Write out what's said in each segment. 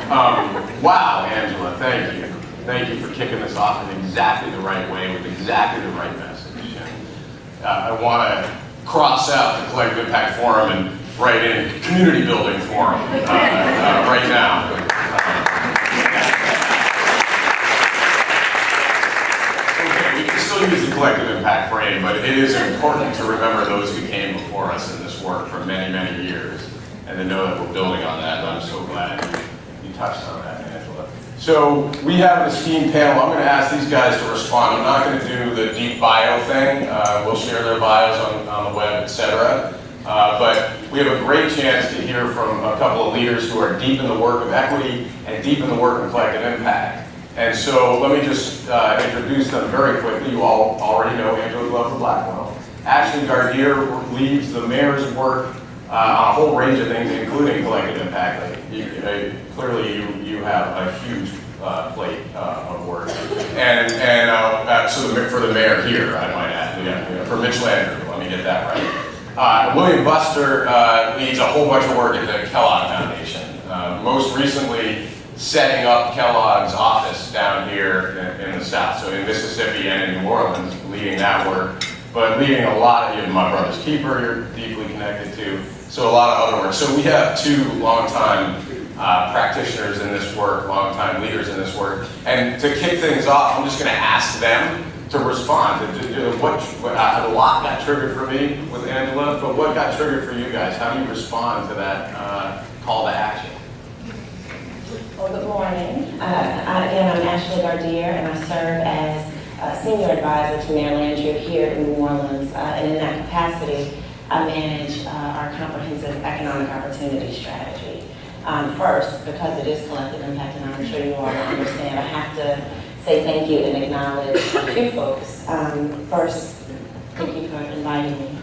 Wow, Angela, thank you. Thank you for kicking this off in exactly the right way with exactly the right message. And, I want to cross out the Collective Impact Forum and write in Community Building Forum right now. Okay, we can still use the Collective Impact frame, but it is important to remember those who came before us in this work for many, many years, and to know that we're building on that, and I'm so glad you touched on that, Angela. So we have an esteemed panel. I'm going to ask these guys to respond. I'm not going to do the deep bio thing. We'll share their bios on the web, etc. But we have a great chance to hear from a couple of leaders who are deep in the work of equity and deep in the work of collective impact. And so let me just introduce them very quickly. You all already know Angela Glover Blackwell. Ashleigh Gardere leads the mayor's work on a whole range of things, including collective impact. Clearly, you have a huge plate of work, and so for the mayor here, I might add, for Mitch Landrieu, let me get that right. William Buster leads a whole bunch of work at the Kellogg Foundation. Most recently, setting up Kellogg's office down here in the South, so in Mississippi and in New Orleans, leading that work. But leading a lot of, My Brother's Keeper, you're deeply connected to, so a lot of other work. So we have two longtime practitioners in this work, longtime leaders in this work. And to kick things off, I'm just going to ask them to respond. A lot got triggered for me with Angela, but what got triggered for you guys? How do you respond to that call to action? Well, good morning. Again, I'm Ashleigh Gardere, and I serve as Senior Advisor to Mayor Landrieu here in New Orleans. And in that capacity, I manage our comprehensive economic opportunity strategy. First, because it is collective impact, and I'm sure you all understand, I have to say thank you and acknowledge a few folks. First, thank you for inviting me.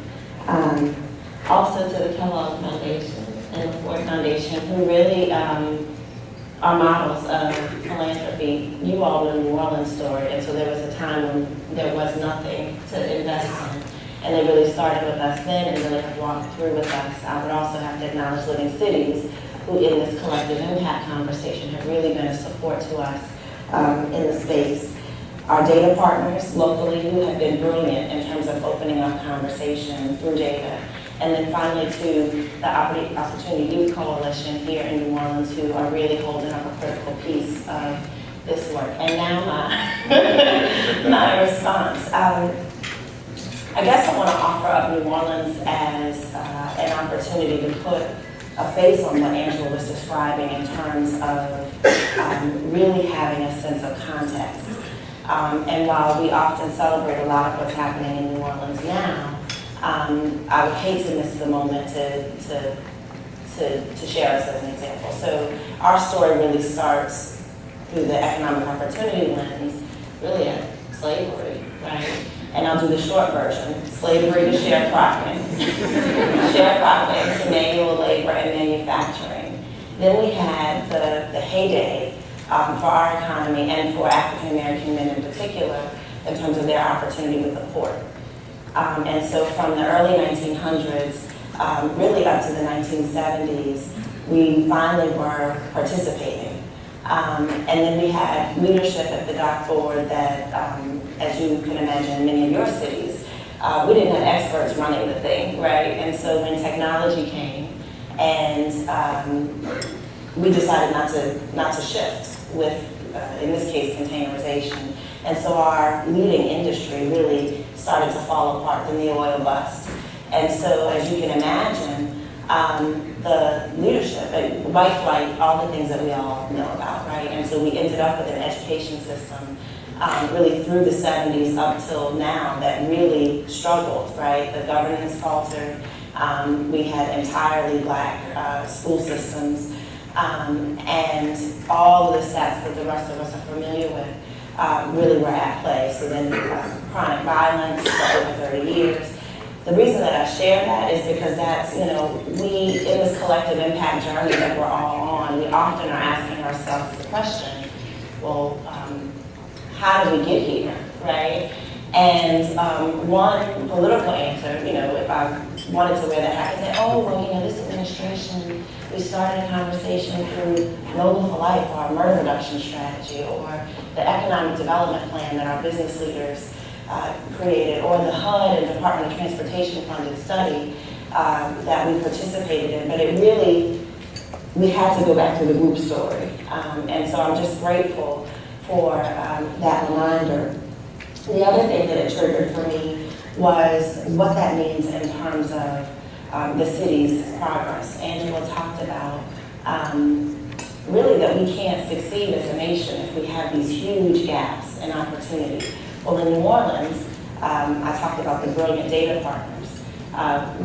Also to the Kellogg Foundation and the Ford Foundation, who really are models of philanthropy. You all know the New Orleans story, and so there was a time when there was nothing to invest in. And they really started with us then and really have walked through with us. I would also have to acknowledge Living Cities, who in this collective impact conversation have really been a support to us in the space. Our data partners locally who have been brilliant in terms of opening up conversation through data. And then finally to the Opportunity Youth Coalition here in New Orleans, who are really holding up a critical piece of this work. And now my response. I guess I want to offer up New Orleans as an opportunity to put a face on what Angela was describing in terms of really having a sense of context. And while we often celebrate a lot of what's happening in New Orleans now, I would hate to miss the moment to share us as an example. So our story really starts through the economic opportunity lens, really at slavery, right? And I'll do the short version, slavery to sharecropping, sharecropping to manual labor and manufacturing. Then we had the heyday for our economy and for African American men in particular in terms of their opportunity with the port. And so from the early 1900s, really up to the 1970s, we finally were participating. And then we had leadership at the dock board that, as you can imagine, in many of your cities, we didn't have experts running the thing, right? And so when technology came and we decided not to shift with, in this case, containerization. And so our leading industry really started to fall apart, then the oil bust. And so as you can imagine, the leadership, white flight, all the things that we all know about, right? And so we ended up with an education system really through the 70s up till now that really struggled, right? The governance faltered. We had entirely black school systems. And all the stats that the rest of us are familiar with really were at play. So then chronic violence for over 30 years. The reason that I share that is because that's, we, in this collective impact journey that we're all on, we often are asking ourselves the question, well, how did we get here, right? And one political answer, if I wanted to wear that hat and say, oh, well, this administration We started a conversation through Noble for Life, our murder reduction strategy, or the economic development plan that our business leaders created, or the HUD and Department of Transportation funded study that we participated in. But it really, we had to go back to the group story. And so I'm just grateful for that reminder. The other thing that it triggered for me was what that means in terms of the city's progress. Angela talked about really that we can't succeed as a nation if we have these huge gaps in opportunity. Well, in New Orleans, I talked about the brilliant data partners.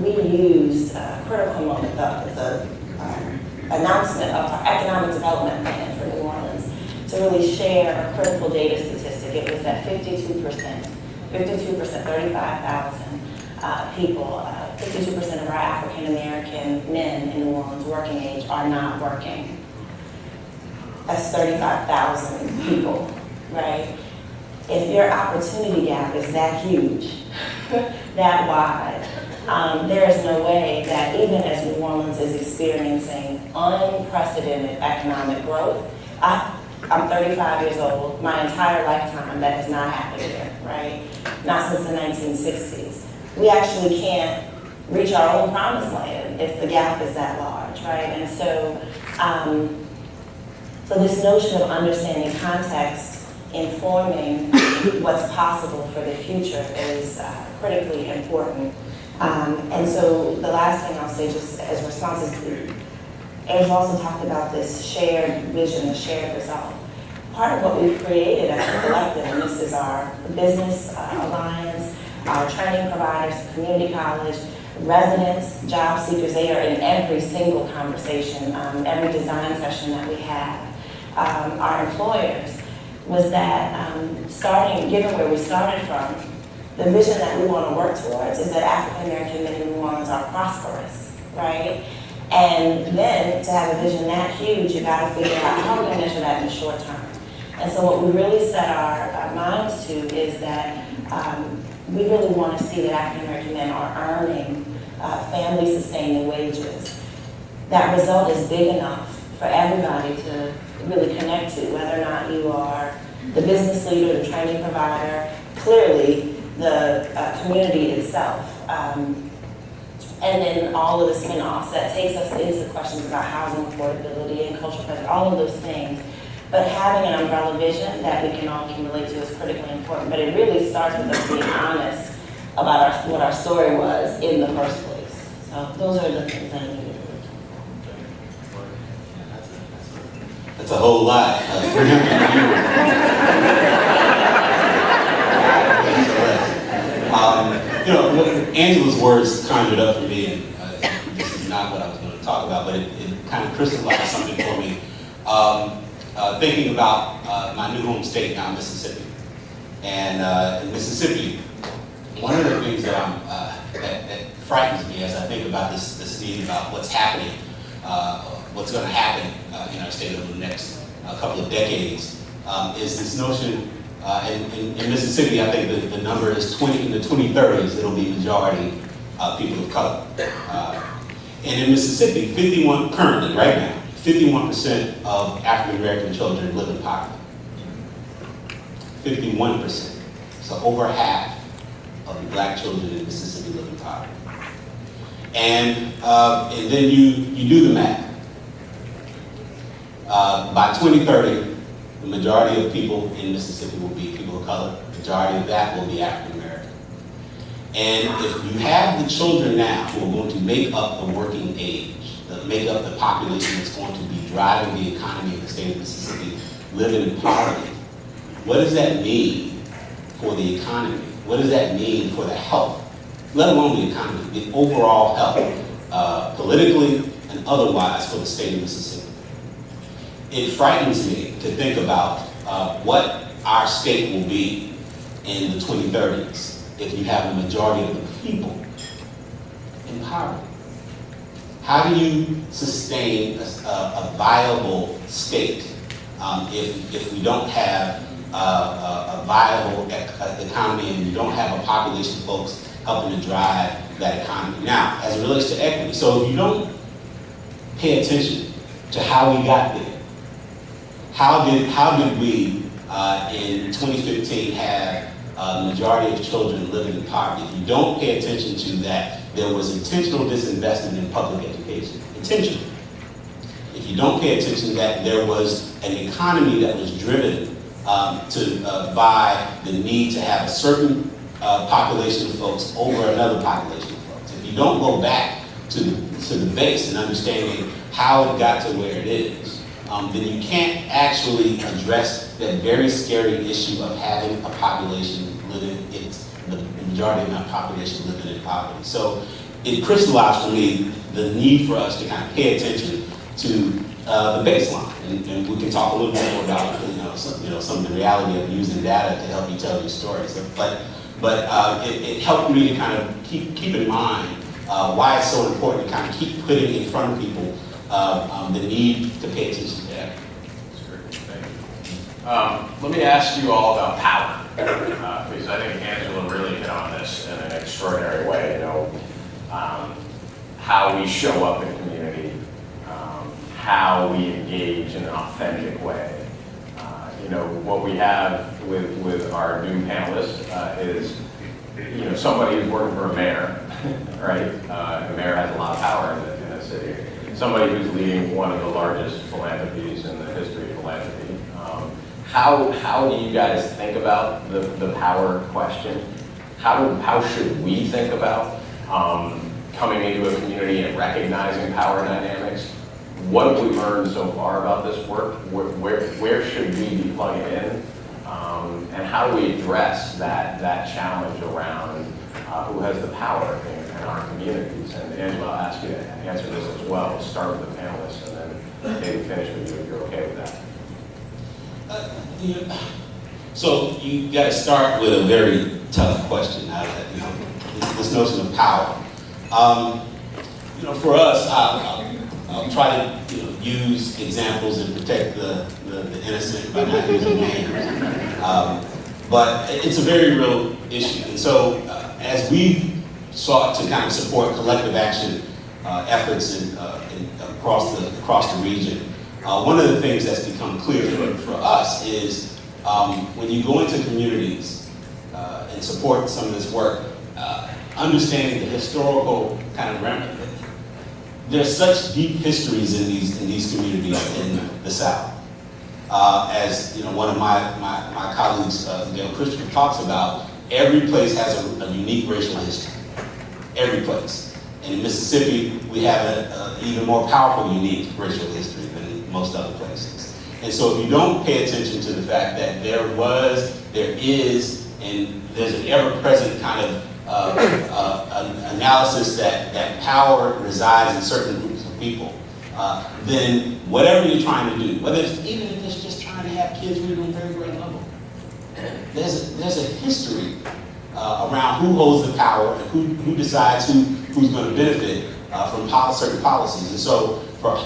We used a critical moment, the announcement of our economic development plan for New Orleans to really share a critical data statistic. It was that 52%, 35,000 people, 52% of our African American men in New Orleans working age are not working. That's 35,000 people, right? If your opportunity gap is that huge, that wide, there is no way that even as New Orleans is experiencing unprecedented economic growth, I'm 35 years old, my entire lifetime that has not happened here, right? Not since the 1960s. We actually can't reach our own promised land if the gap is that large, right? And so, so this notion of understanding context, informing what's possible for the future is critically important. And so the last thing I'll say, just as responses to, Angela also talked about this shared vision, the shared result. Part of what we've created as a collective, and this is our business alliance, our training providers, community college, residents, job seekers, they are in every single conversation, every design session that we have. Our employers, was that given where we started from, the vision that we want to work towards is that African American men in New Orleans are prosperous, right? And then to have a vision that huge, you got to figure out how we're going to measure that in the short term. And so what we really set our minds to is that we really want to see that African American men are earning family-sustaining wages. That result is big enough for everybody to really connect to, whether or not you are the business leader, the training provider, clearly the community itself. And then all of the spin-offs that takes us into questions about housing affordability and cultural presence, all of those things. But having an umbrella vision that we can all relate to is critically important. But it really starts with us being honest about what our story was in the first place. So those are the things I needed to really talk about. That's a whole lot. You know, Angela's words conjured up for me, and this is not what I was going to talk about, but it kind of crystallized something for me. Thinking about my new home state now, Mississippi. And in Mississippi, one of the things that frightens me as I think about this need about what's happening, what's going to happen in our state over the next couple of decades, is this notion. In Mississippi, I think the number is in the 2030s, it'll be majority people of color. And in Mississippi, currently, right now, 51% of African American children live in poverty. 51%. So over half of the black children in Mississippi live in poverty. And then you do the math. By 2030, the majority of people in Mississippi will be people of color. The majority of that will be African American. And if you have the children now who are going to make up the working age, make up the population that's going to be driving the economy of the state of Mississippi, living in poverty, what does that mean for the economy? What does that mean for the health, let alone the economy, the overall health, politically and otherwise for the state of Mississippi? It frightens me to think about what our state will be in the 2030s if you have the majority of the people in poverty. How do you sustain a viable state if we don't have a viable economy and we don't have a population of folks helping to drive that economy? Now, as it relates to equity, so if you don't pay attention to how we got there. How did we in 2015 have the majority of children living in poverty? If you don't pay attention to that, there was intentional disinvestment in public education. Intentional. If you don't pay attention to that, there was an economy that was driven by the need to have a certain population of folks over another population of folks. If you don't go back to the base and understanding how it got to where it is, then you can't actually address that very scary issue of having a population living, the majority of our population living in poverty. So it crystallized for me the need for us to kind of pay attention to the baseline, and we can talk a little bit more about some of the reality of using data to help you tell your stories. But it helped me to kind of keep in mind why it's so important to kind of keep putting in front of people the need to pay attention to that. That's great. Thank you. Let me ask you all about power, because I think Angela really hit on this in an extraordinary way. How we show up in community, how we engage in an authentic way. What we have with our new panelists is, somebody who's working for a mayor, right? A mayor has a lot of power in the city. Somebody who's leading one of the largest philanthropies in the history of philanthropy. How do you guys think about the power question? How should we think about coming into a community and recognizing power dynamics? What have we learned so far about this work? Where should we be plugging in? And how do we address that challenge around who has the power in our communities? And Angela, I'll ask you to answer this as well. We'll start with the panelists and then maybe finish with you if you're okay with that. So you got to start with a very tough question. This notion of power. For us, I'll try to use examples and protect the innocent by not using names. But it's a very real issue. And so as we sought to kind of support collective action efforts across the region, one of the things that's become clear for us is when you go into communities and support some of this work, understanding the historical kind of remnant. There's such deep histories in these communities in the South. As one of my colleagues, Gail Christopher, talks about, every place has a unique racial history. Every place. And in Mississippi, we have an even more powerful, unique racial history than most other places. And so if you don't pay attention to the fact that there is, and there's an ever-present kind of analysis that power resides in certain groups of people, then whatever you're trying to do, even if it's just trying to have kids read on very grade level, there's a history around who holds the power and who decides who's going to benefit from certain policies. And so for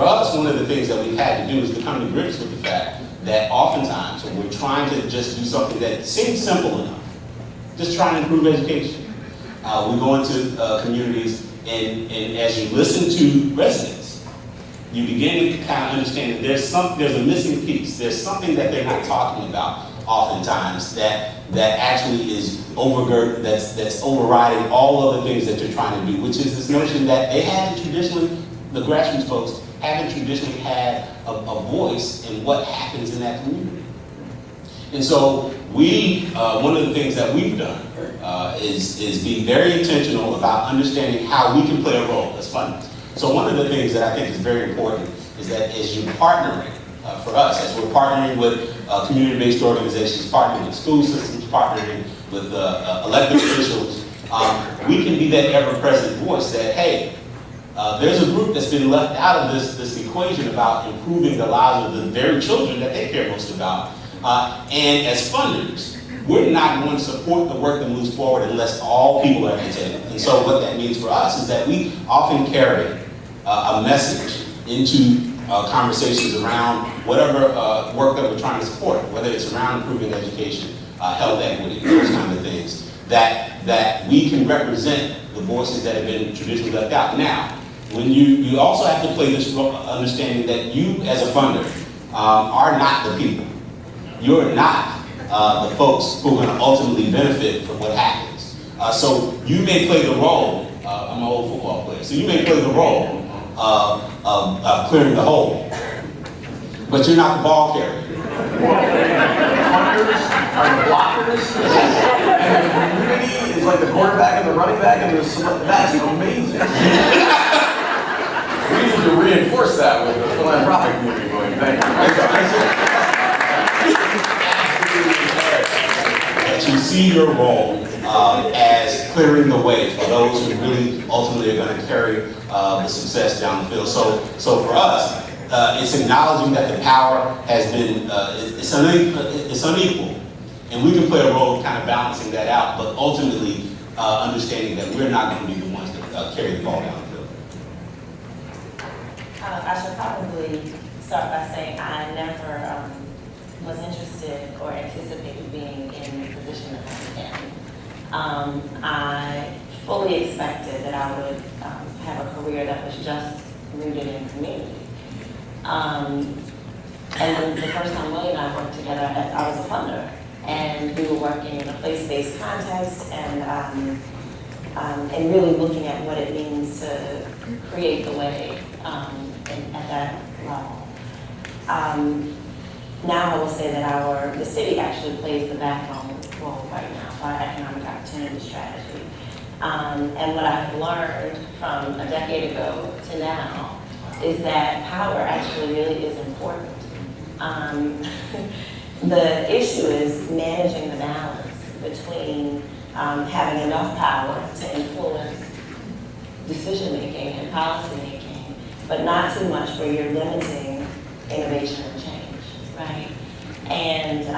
us, one of the things that we've had to do is to come to grips with the fact that oftentimes when we're trying to just do something that seems simple enough, just trying to improve education. We go into communities, and as you listen to residents, you begin to kind of understand that there's a missing piece. There's something that they're not talking about oftentimes that actually is that's overriding all other things that you're trying to do, which is this notion that they haven't traditionally, the grassroots folks haven't traditionally had a voice in what happens in that community. And so one of the things that we've done is be very intentional about understanding how we can play a role as funders. So one of the things that I think is very important is that as you're partnering, for us, as we're partnering with community-based organizations, partnering with school systems, partnering with elected officials, we can be that ever-present voice that, hey, there's a group that's been left out of this equation about improving the lives of the very children that they care most about. And as funders, we're not going to support the work that moves forward unless all people are at the table. And so what that means for us is that we often carry a message into conversations around whatever work that we're trying to support, whether it's around improving education, health equity, those kind of things, that we can represent the voices that have been traditionally left out. Now, when you also have to play this role, understanding that you as a funder are not the people. You're not the folks who are going to ultimately benefit from what happens. So you may play the role, I'm an old football player, so you may play the role of clearing the hole, but you're not the ball carrier. Funders are the blockers, and the community is like the quarterback and the running back, and that's amazing. We need to reinforce that with the philanthropic community going, thank you. That you see your role as clearing the way for those who really ultimately are going to carry the success down the field. So for us, it's acknowledging that the power has been, it's unequal. And we can play a role of kind of balancing that out, but ultimately understanding that we're not going to be the ones that carry the ball down the field. I should probably start by saying I never was interested or anticipated being in the position that I'm in. I fully expected that I would have a career that was just rooted in community. And then the first time Willie and I worked together, I was a funder, and we were working in a place-based context and really looking at what it means to create the way at that level. Now I will say that the city actually plays the backbone role right now for our economic opportunity strategy. And what I've learned from a decade ago to now is that power actually really is important. The issue is managing the balance between having enough power to influence decision-making and policy-making, but not too much where you're limiting innovation and change, right? And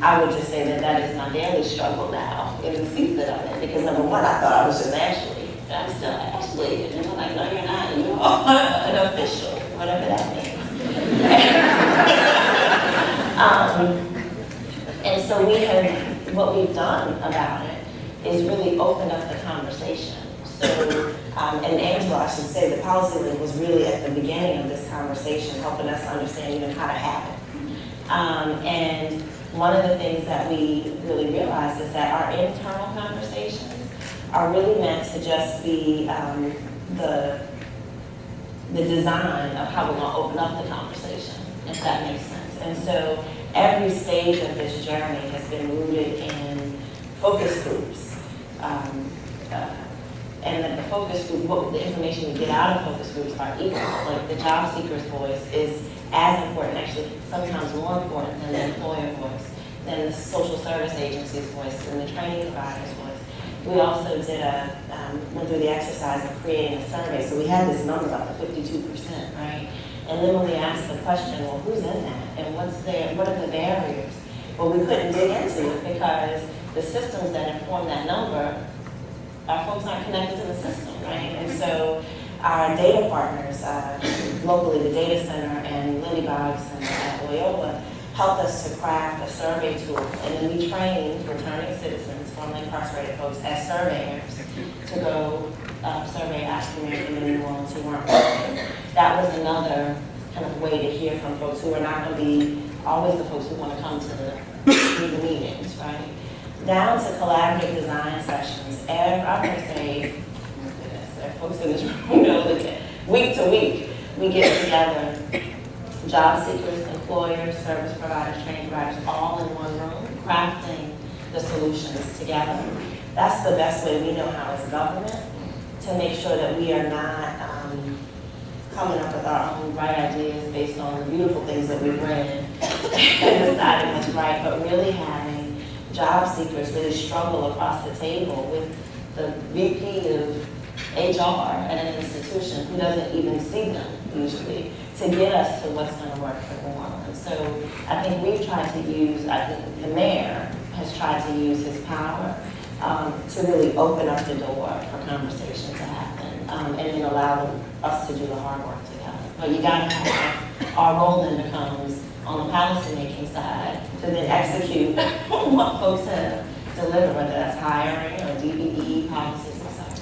I would just say that is my daily struggle now in the seat that I'm in, because number one, I thought I was just Ashleigh. I'm still Ashleigh, and I'm like, no, you're not. You're an official, whatever that means. And so what we've done about it is really opened up the conversation. So, and Angela, I should say, the PolicyLink was really at the beginning of this conversation, helping us understand even how to have it. And one of the things that we really realized is that our internal conversations are really meant to just be the design of how we're going to open up the conversation, if that makes sense. And so every stage of this journey has been rooted in focus groups. And that the focus group, the information we get out of focus groups are equal. Like the job seeker's voice is as important, actually sometimes more important than the employer voice, than the social service agency's voice, and the training provider's voice. We also did went through the exercise of creating a survey. So we had this number about the 52%, right? And then when we asked the question, well, who's in that? And what are the barriers? Well, we couldn't dig into it because the systems that inform that number, our folks aren't connected to the system, right? And so our data partners, locally, the Data Center and Lily Boggs and Loyola, helped us to craft a survey tool. And then we trained returning citizens, formerly incarcerated folks, as surveyors to go survey African American and New Orleans who weren't working. That was another kind of way to hear from folks who are not going to be always the folks who want to come to the meetings, right? Down to collaborative design sessions. I'm going to say, oh my goodness, there are folks in this room know that week to week, we get together, job seekers, employers, service providers, training providers, all in one room, crafting the solutions together. That's the best way we know how as government to make sure that we are not coming up with our own right ideas based on the beautiful things that we've read and deciding what's right, but really having job seekers really struggle across the table with the VP of HR at an institution who doesn't even see them usually to get us to what's going to work for New Orleans. So I think we've tried to use, I think the mayor has tried to use his power to really open up the door for conversation to happen and then allow us to do the hard work together. But you got to have, our role then becomes on the policy making side to then execute what folks have delivered, whether that's hiring or DBE policies and such.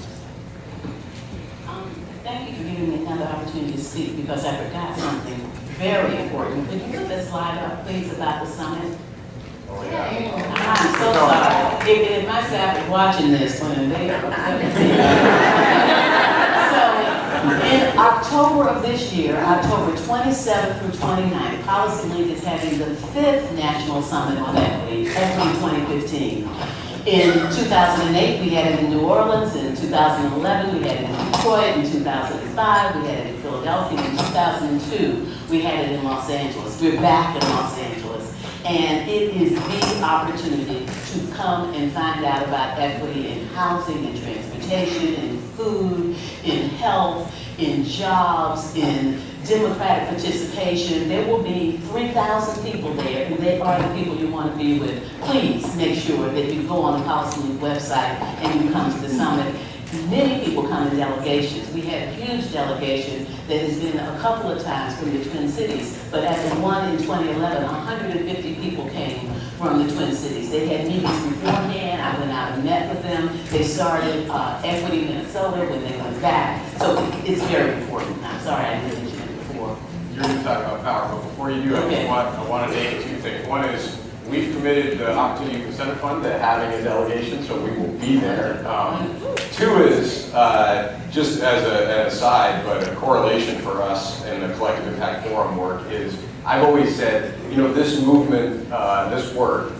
Thank you for giving me the opportunity to speak because I forgot something very important. Could you put that slide up, please, about the summit? Oh, yeah. I'm so sorry. If my staff is watching this, when they are So, in October of this year, October 27th through 29th, PolicyLink is having the 5th National Summit on Equity, Equity 2015. In 2008, we had it in New Orleans. In 2011, we had it in Detroit. In 2005, we had it in Philadelphia. In 2002, we had it in Los Angeles. We're back in Los Angeles. And it is the opportunity to come and find out about equity in housing, in transportation, in food, in health, in jobs, in democratic participation. There will be 3,000 people there, and they are the people you want to be with. Please make sure that you go on the PolicyLink website and you come to the summit. Many people come in delegations. We had a huge delegation that has been a couple of times from the Twin Cities, but at the one in 2011, 150 people came from the Twin Cities. They had meetings beforehand. I went out and met with them. They started Equity Minnesota when they went back. So it's very important. I'm sorry I didn't mention it before. You're going to talk about power, but before you do, Okay. I want to name two things. One is we've committed the Opportunity Incentive Fund to having a delegation, so we will be there. Two is, just as an aside, but a correlation for us in the Collective Impact Forum work is, I've always said, you know, this movement, this work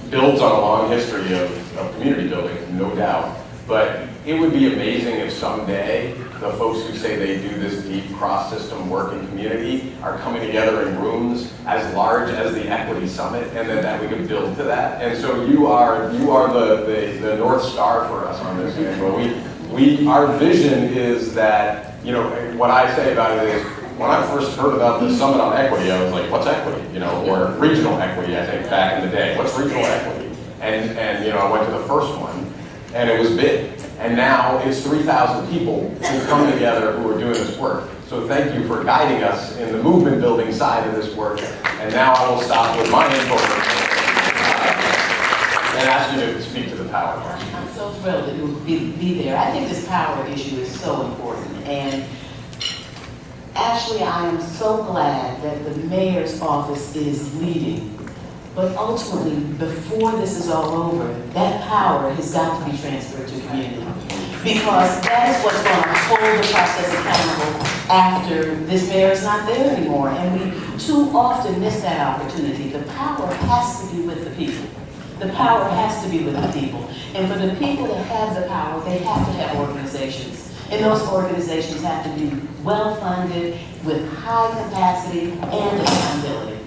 builds on a long history of community building, no doubt. But it would be amazing if someday the folks who say they do this deep cross-system work in community are coming together in rooms as large as the Equity Summit, and that we can build to that. And so you are the North Star for us on this. Our vision is that, you know, what I say about it is, when I first heard about the Summit on Equity, I was like, what's equity? You know, or regional equity, I think, back in the day. What's regional equity? And you know, I went to the first one, and it was big. And now it's 3,000 people who come together who are doing this work. So thank you for guiding us in the movement building side of this work. And now I will stop with my info and ask you to speak to the power. I'm so thrilled that you will be there. I think this power issue is so important. And Ashleigh, I am so glad that the mayor's office is leading. But ultimately, before this is all over, that power has got to be transferred to community. Because that is what's going to hold the process accountable after this mayor is not there anymore. And we too often miss that opportunity. The power has to be with the people. The power has to be with the people. And for the people that have the power, they have to have organizations. And those organizations have to be well-funded, with high capacity and accountability.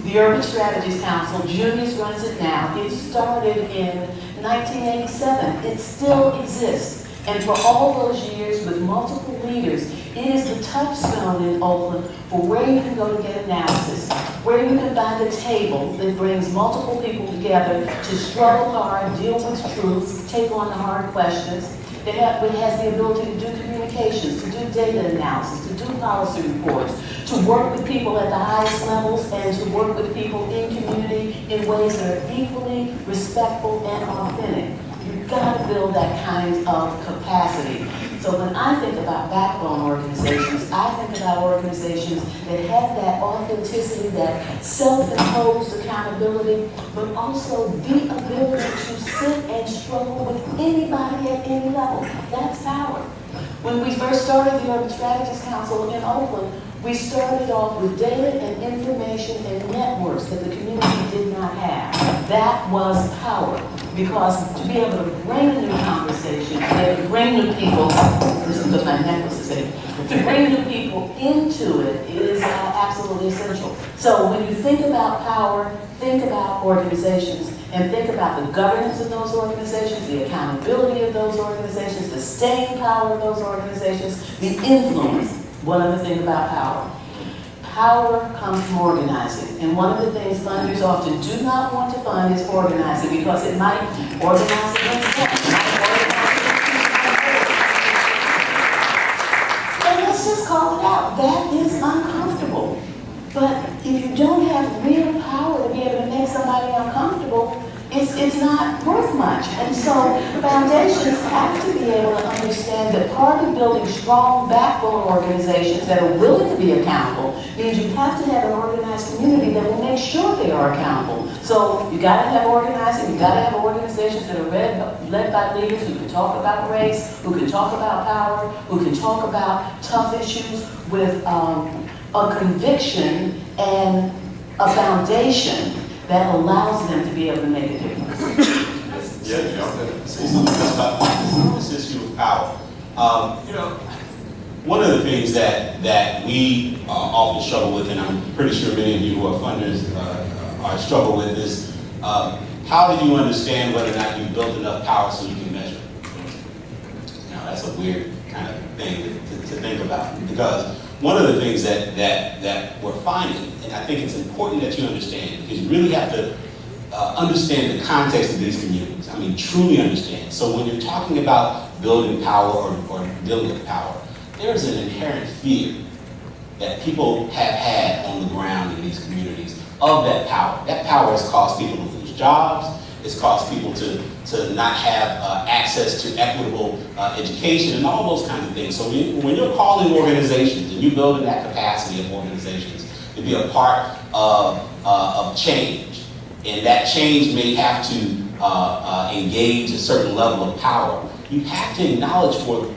The Urban Strategies Council, Junius runs it now. It started in 1987. It still exists. And for all those years, with multiple leaders, it is the touchstone in Oakland for where you can go to get analysis, where you can find a table that brings multiple people together to struggle hard, deal with truths, take on the hard questions. It has the ability to do communications, to do data analysis, to do policy reports, to work with people at the highest levels, and to work with people in community in ways that are equally respectful and authentic. You've got to build that kind of capacity. So when I think about backbone organizations, I think about organizations that have that authenticity, that self-imposed accountability, but also the ability to sit and struggle with anybody at any level. That's power. When we first started the Urban Strategies Council in Oakland, we started off with data and information and networks that the community did not have. That was power. Because to be able to bring a new conversation, to be able to bring new people, this is what my necklace is saying, to bring new people into it is absolutely essential. So when you think about power, think about organizations, and think about the governance of those organizations, the accountability of those organizations, the staying power of those organizations, the influence. One other thing about power. Power comes from organizing. And one of the things funders often do not want to fund is organizing, because it might organize against them. And let's just call it out. That is uncomfortable. But if you don't have real power to be able to make somebody uncomfortable, it's not worth much. And so foundations have to be able to understand that part of building strong backbone organizations that are willing to be accountable means you have to have an organized community that will make sure they are accountable. So you gotta have organizing, you gotta have organizations that are led by leaders who can talk about race, who can talk about power, who can talk about tough issues with a conviction and a foundation that allows them to be able to make a difference. Yeah, jump in. This issue of power. One of the things that we often struggle with, and I'm pretty sure many of you who are funders are struggle with, is how do you understand whether or not you've built enough power so you can measure? Now that's a weird kind of thing to think about, because one of the things that we're finding, and I think it's important that you understand, because you really have to understand the context of these communities. I mean, truly understand. So when you're talking about building power or dealing with power, there's an inherent fear that people have had on the ground in these communities of that power. That power has caused people to lose jobs. It's caused people to not have access to equitable education and all those kinds of things. So when you're calling organizations and you're building that capacity of organizations to be a part of change, and that change may have to engage a certain level of power, you have to acknowledge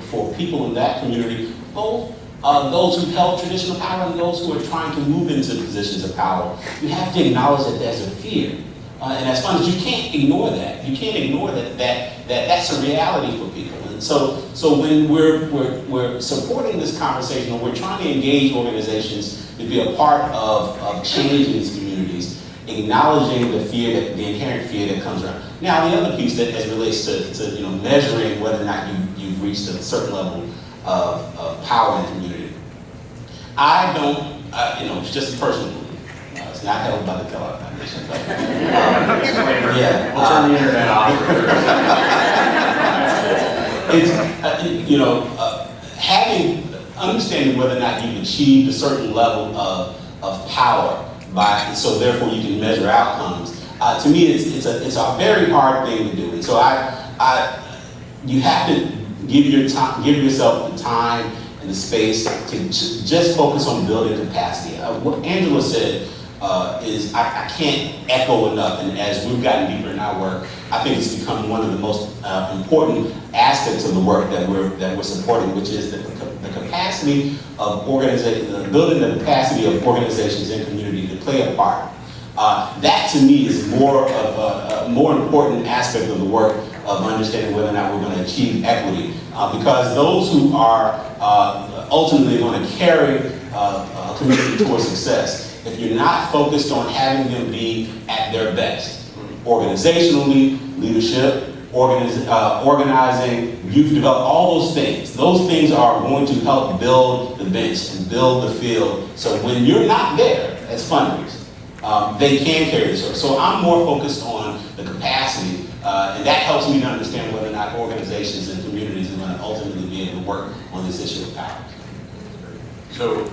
for people in that community, both those who held traditional power and those who are trying to move into positions of power, you have to acknowledge that there's a fear. And as funders, you can't ignore that. You can't ignore that's a reality for people. And so when we're supporting this conversation, or we're trying to engage organizations to be a part of change in these communities, acknowledging the inherent fear that comes around. Now, the other piece that as relates to measuring whether or not you've reached a certain level of power in the community. I don't, it's just a personal belief. It's not held by the Kellogg Foundation. Yeah, we'll turn the internet off. Understanding whether or not you've achieved a certain level of power so therefore you can measure outcomes. To me, it's a very hard thing to do, and so you have to give yourself the time and the space to just focus on building capacity. What Angela said is I can't echo enough, and as we've gotten deeper in our work, I think it's become one of the most important aspects of the work that we're supporting, which is the capacity of building the capacity of organizations and community to play a part. That to me is more of a more important aspect of the work of understanding whether or not we're going to achieve equity, because those who are ultimately going to carry a community towards success, if you're not focused on having them be at their best, organizationally, leadership, organizing, youth development, all those things are going to help build the bench and build the field. So when you're not there as funders, they can carry this work. So I'm more focused on the capacity, and that helps me to understand whether or not organizations and communities are going to ultimately be able to work on this issue of power. So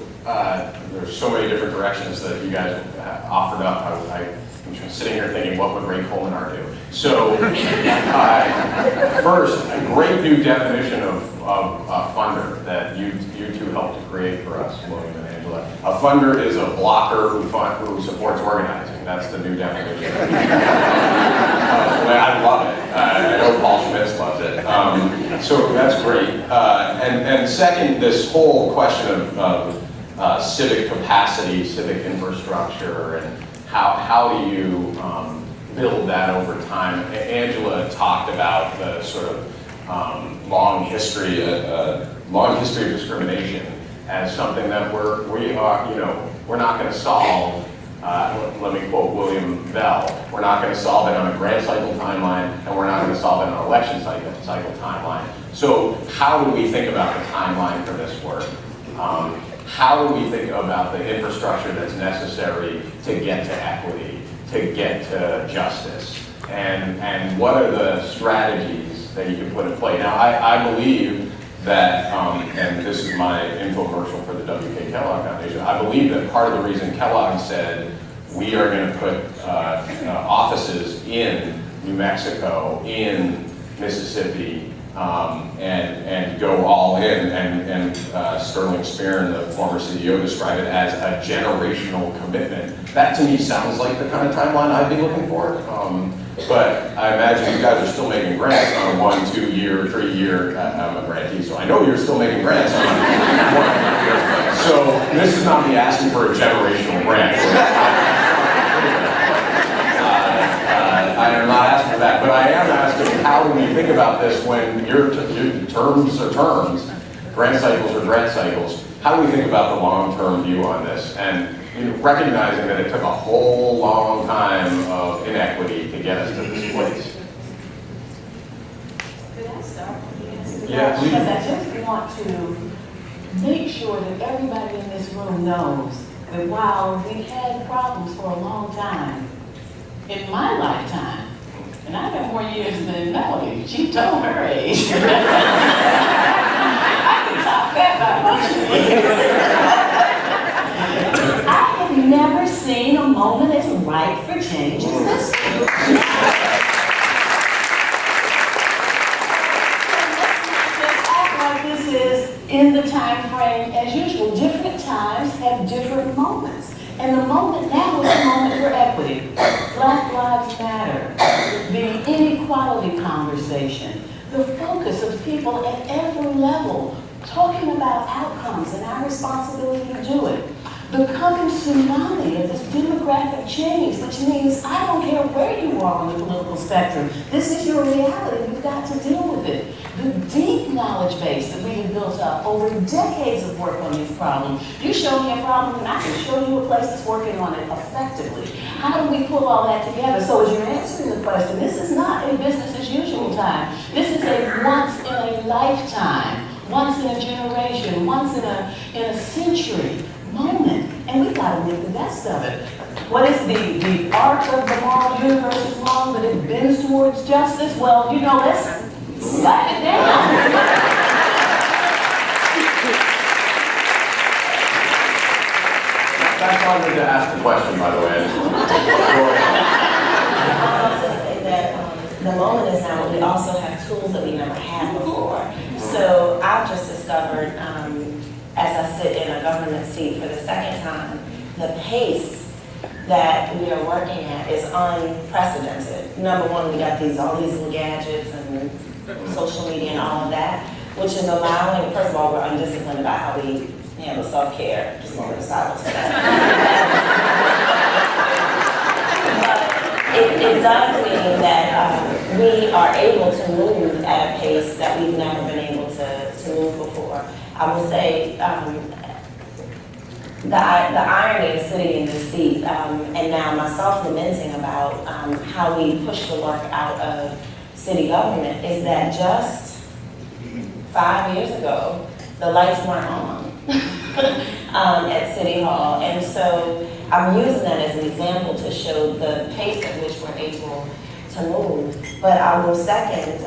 there's so many different directions that you guys offered up. I'm sitting here thinking, what would Ray Coleman do? So first, a great new definition of funder that you two helped to create for us, William and Angela. A funder is a blocker who supports organizing. That's the new definition. I love it. I know Paul Schmitz loves it. So that's great. And second, this whole question of civic capacity, civic infrastructure, and how do you build that over time? Angela talked about the sort of long history of discrimination as something that we're not going to solve. Let me quote William Bell. We're not going to solve it on a grant cycle timeline, and we're not going to solve it on an election cycle timeline. So how do we think about the timeline for this work? How do we think about the infrastructure that's necessary to get to equity, to get to justice? And what are the strategies that you can put in play? Now, I believe that, and this is my infomercial for the W.K. Kellogg Foundation, I believe that part of the reason Kellogg said we are going to put offices in New Mexico, in Mississippi, and go all in. And Sterling Spearn, the former CEO, described it as a generational commitment. That to me sounds like the kind of timeline I'd be looking for. But I imagine you guys are still making grants on a 1, 2 year, 3 year, I'm a grantee, so I know you're still making grants on 1 year. So this is not me asking for a generational grant. I am not asking for that, but I am asking, how do we think about this when your terms are terms, grant cycles are grant cycles? How do we think about the long-term view on this? And recognizing that it took a whole long time of inequity to get us to this place. Could I start? Yeah, please. Because I just want to make sure that everybody in this room knows that while we've had problems for a long time, in my lifetime, and I've got more years than Melody, she told her age. I can top that by much. I have never seen a moment as ripe for change as this one. This is in the time frame as usual. Different times have different moments. And the moment now is a moment for equity. Black Lives Matter, the inequality conversation, the focus of people at every level talking about outcomes and our responsibility to do it. The coming tsunami of this demographic change, which means I don't care where you are on the political spectrum. This is your reality. You've got to deal with it. The deep knowledge base that we have built up over decades of work on these problems. You show me a problem and I can show you a place that's working on it effectively. How do we pull all that together? So as you're answering the question, this is not a business as usual time. This is a once in a lifetime, once in a generation, once in a century moment. And we've got to make the best of it. What is the arc of the moral universe is long, but it bends towards justice? Well, let's slap it down. That's why I wanted to ask the question, by the way. I'll also say that the moment is now, but we also have tools that we never had before. So I've just discovered, as I sit in a government seat for the second time, the pace that we are working at is unprecedented. Number one, we got all these little gadgets and social media and all of that, which is allowing, first of all, we're undisciplined about how we handle self-care. Just want to silence for that. But it does mean that we are able to move at a pace that we've never been able to move before. I will say, the irony of sitting in this seat, and now myself lamenting about how we push the work out of city government, is that just 5 years ago, the lights weren't on at City Hall. And so I'm using that as an example to show the pace at which we're able to move. But I will second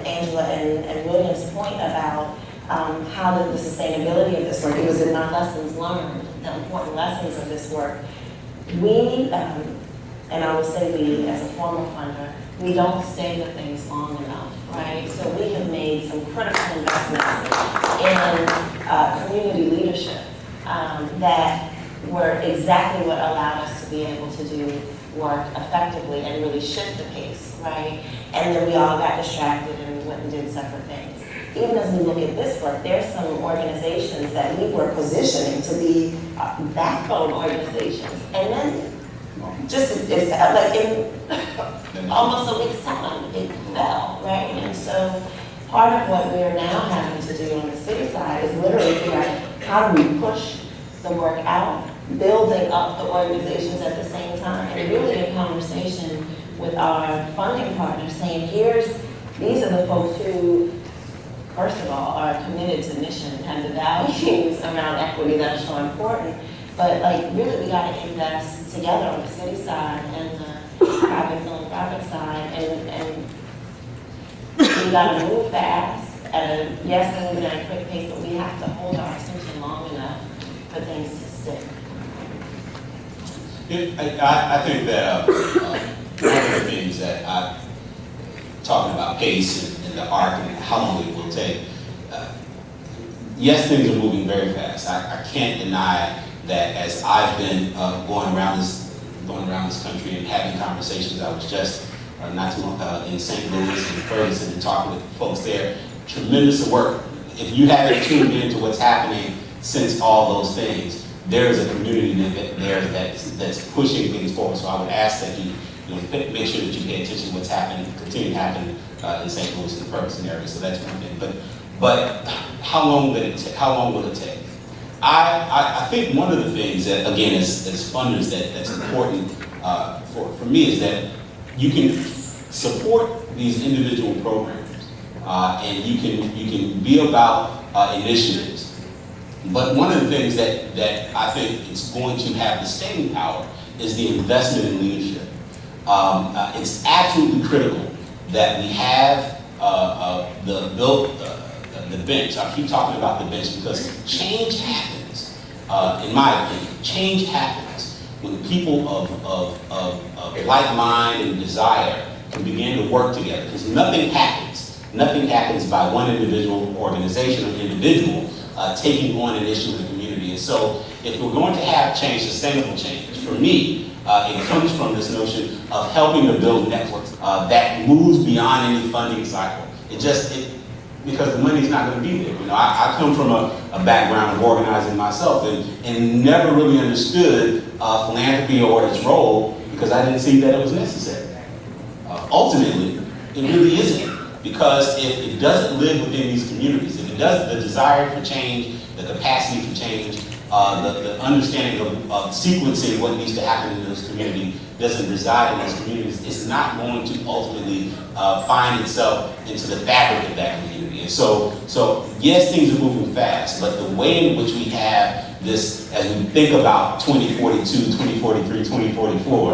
Angela and William's point about how the sustainability of this work. It was in our lessons learned, the important lessons of this work. We, and I will say we as a former funder, we don't stay with things long enough, right? So we have made some critical investments in community leadership that were exactly what allowed us to be able to do work effectively and really shift the pace, right? And then we all got distracted and went and did separate things. Even as we look at this work, there's some organizations that we were positioning to be backbone organizations. And then just it felt like in almost a week's time, it fell, right? And so part of what we're now having to do on the city side is literally figure out how do we push the work out, building up the organizations at the same time, and really a conversation with our funding partners saying, these are the folks who, first of all, are committed to mission and the values around equity that are so important. But really we got to invest together on the city side and the private philanthropic side, and we got to move fast. Yes, we're moving at a quick pace, but we have to hold our attention long enough for things to stick. I think that one of the things that talking about pace and the arc and how long it will take. Yes, things are moving very fast. I can't deny that as I've been going around this country and having conversations. I was just not too long in St. Louis and Ferguson and talking with folks there. Tremendous work. If you haven't tuned into what's happening since all those things, there is a community there that's pushing things forward. So I would ask that you make sure that you pay attention to what's happening, continue to happen in St. Louis and Ferguson area. So that's one thing. But how long will it take? I think one of the things that, again, as funders, that's important for me is that you can support these individual programs and you can be about initiatives. But one of the things that I think is going to have the staying power is the investment in leadership. It's absolutely critical that we have the bench. I keep talking about the bench because change happens, in my opinion. Change happens when people of like mind and desire can begin to work together. Because nothing happens by one individual, organization, or individual taking on an issue in the community. And so, if we're going to have change, sustainable change, for me, it comes from this notion of helping to build networks that moves beyond any funding cycle. Because the money's not going to be there. I come from a background of organizing myself and never really understood philanthropy or its role because I didn't see that it was necessary. Ultimately, it really isn't, because if it doesn't live within these communities, if it does, the desire for change, the capacity for change, the understanding of sequencing what needs to happen in those communities doesn't reside in those communities, it's not going to ultimately find itself into the fabric of that community. And so yes, things are moving fast, but the way in which we have this, as we think about 2042, 2043, 2044,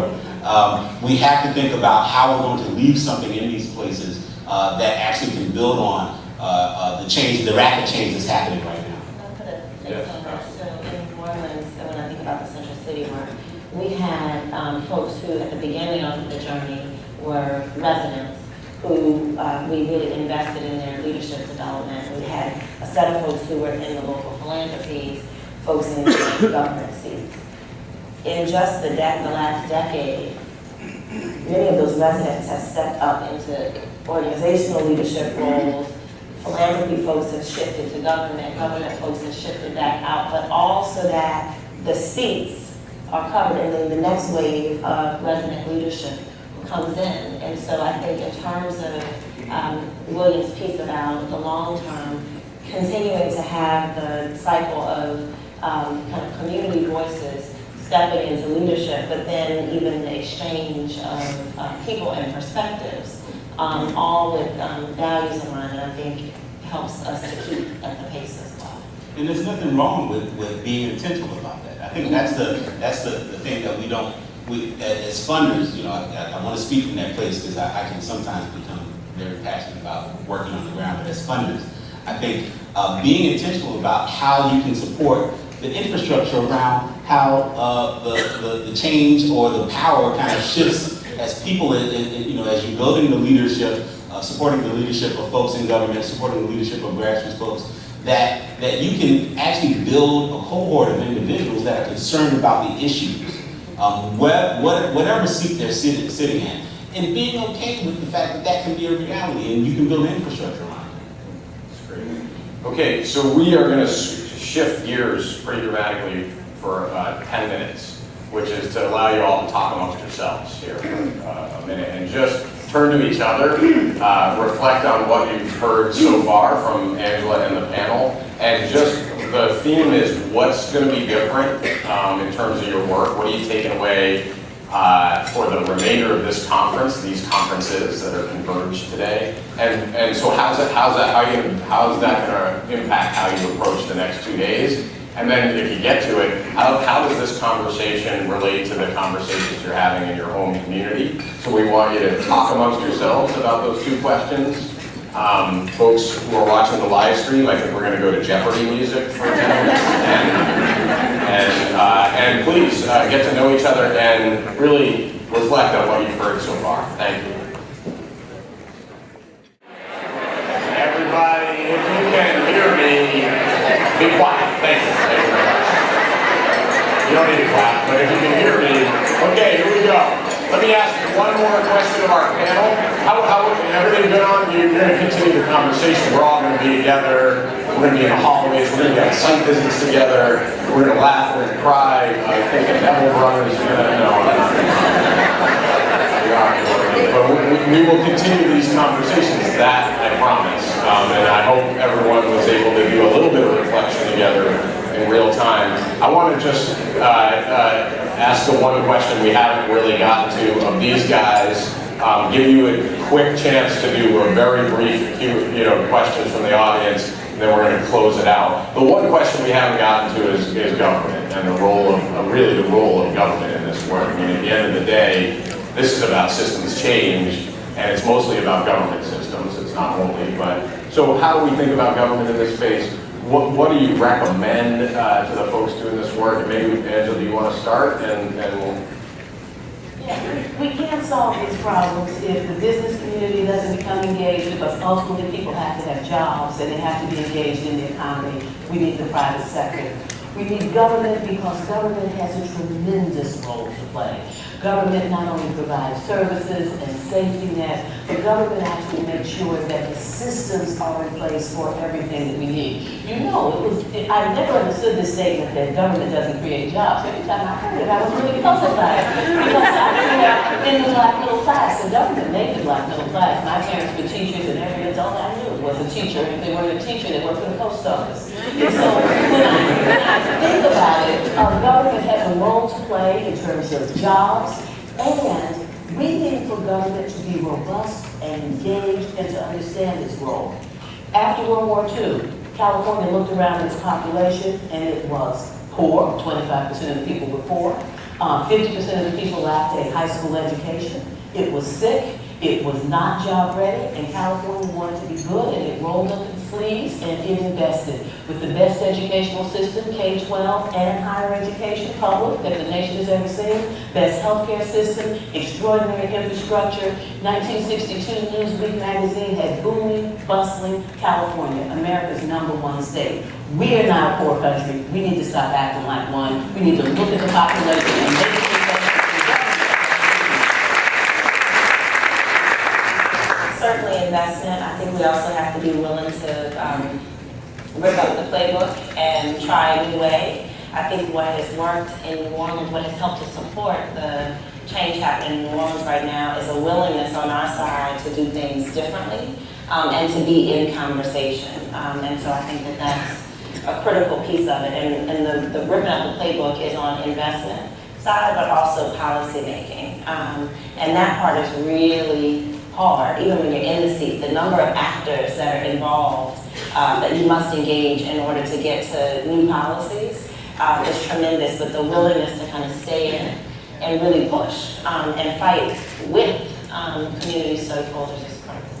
we have to think about how we're going to leave something in these places that actually can build on the change, the rapid change that's happening right now. I'll put a fix on that. So in New Orleans, when I think about the Central City work, we had folks who at the beginning of the journey were residents who we really invested in their leadership development. We had a set of folks who were in the local philanthropies, folks in the government seats. In just the last decade, many of those residents have stepped up into organizational leadership roles. Philanthropy folks have shifted to government folks have shifted back out, but also that the seats are covered, and then the next wave of resident leadership comes in. And so I think in terms of William's piece about the long term, continuing to have the cycle of kind of community voices stepping into leadership, but then even the exchange of people and perspectives, all with values in mind, and I think helps us to keep at the pace as well. And there's nothing wrong with being intentional about that. I think that's the thing that we as funders, I want to speak from that place because I can sometimes become very passionate about working on the ground, but as funders, I think being intentional about how you can support the infrastructure around how the change or the power kind of shifts as people, as you're building the leadership, supporting the leadership of folks in government, supporting the leadership of grassroots folks, that you can actually build a cohort of individuals that are concerned about the issues, whatever seat they're sitting in, and being okay with the fact that that can be a reality and you can build infrastructure around it. That's great. Okay, so we are going to shift gears pretty dramatically for 10 minutes, which is to allow you all to talk amongst yourselves here for a minute and just turn to each other, reflect on what you've heard so far from Angela and the panel, and just the theme is what's going to be different in terms of your work. What are you taking away for the remainder of this conference, these conferences that are converged today, and so how's that going to impact how you approach the next 2 days? And then if you get to it, how does this conversation relate to the conversations you're having in your home community? So we want you to talk amongst yourselves about those two questions. Folks who are watching the live stream, I think we're going to go to Jeopardy music for 10 minutes. And please get to know each other and really reflect on what you've heard so far. Thank you. Be quiet, thank you. Thank you very much. You don't need to clap, but if you can hear me. Okay, here we go. Let me ask you one more question of our panel. Everything good on? You're going to continue the conversation. We're all going to be together. We're going to be in the hallways. We're going to be on site visits together. We're going to laugh. We're going to cry. I think the Neville brothers are going to know. But we will continue these conversations. That I promise. And I hope everyone was able to do a little bit of reflection together in real time. I want to just ask the one question we haven't really gotten to of these guys. Give you a quick chance to do a very brief questions from the audience, and then we're going to close it out. The one question we haven't gotten to is government and the role of really the role of government in this work. I mean, at the end of the day, this is about systems change, and it's mostly about government systems. It's not only, but so how do we think about government in this space? What do you recommend to the folks doing this work? And maybe, Angela, do you want to start? And we'll... Yeah, we can't solve these problems if the business community doesn't become engaged, because ultimately people have to have jobs and they have to be engaged in the economy. We need the private sector. We need government because government has a tremendous role to play. Government not only provides services and safety net, but government actually makes sure that the systems are in place for everything that we need. You know, I never understood this statement that government doesn't create jobs. Every time I heard it, I was really puzzled by it. Because I grew up in the black middle class. The government made the black middle class. My parents were teachers, and every adult I knew was a teacher. If they weren't a teacher, they worked for the post office. And so when I think about it, our government has a role to play in terms of jobs, and we need for government to be robust and engaged and to understand its role. After World War II, California looked around its population and it was poor. 25% of the people were poor. 50% of the people lacked a high school education. It was sick. It was not job ready, and California wanted to be good, and it rolled up its sleeves and it invested with the best educational system, K-12 and higher education, public, that the nation has ever seen, best healthcare system, extraordinary infrastructure. 1962 Newsweek magazine had booming, bustling California, America's #1 state. We are not a poor country. We need to stop acting like one. We need to look at the population and make it Certainly investment. I think we also have to be willing to rip up the playbook and try a new way. I think what has worked in New Orleans, what has helped to support the change happening in New Orleans right now is a willingness on our side to do things differently and to be in conversation. And so I think that that's a critical piece of it. And the ripping up the playbook is on investment side, but also policy making. And that part is really hard, even when you're in the seat. The number of actors that are involved that you must engage in order to get to new policies is tremendous, but the willingness to kind of stay in and really push and fight with community stakeholders is critical.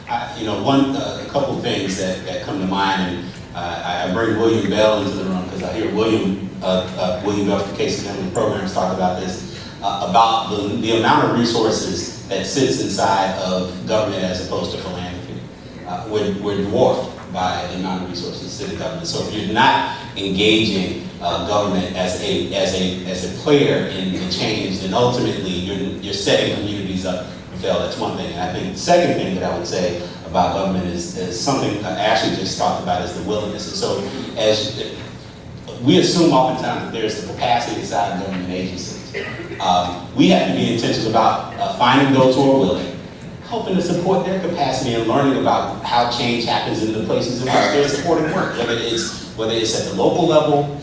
A couple things that come to mind, and I bring William Bell into the room because I hear William Bell from Casey Family Programs talk about this, about the amount of resources that sits inside of government as opposed to philanthropy. We're dwarfed by the amount of resources that sit in government. So if you're not engaging government as a player in the change, then ultimately you're setting communities up to fail. That's one thing. And I think the second thing that I would say about government is something Ashley just talked about, is the willingness. And so as we assume oftentimes that there's the capacity inside government agencies. We have to be intentional about finding those who are willing, helping to support their capacity and learning about how change happens in the places in which they're supporting work, whether it's at the local level,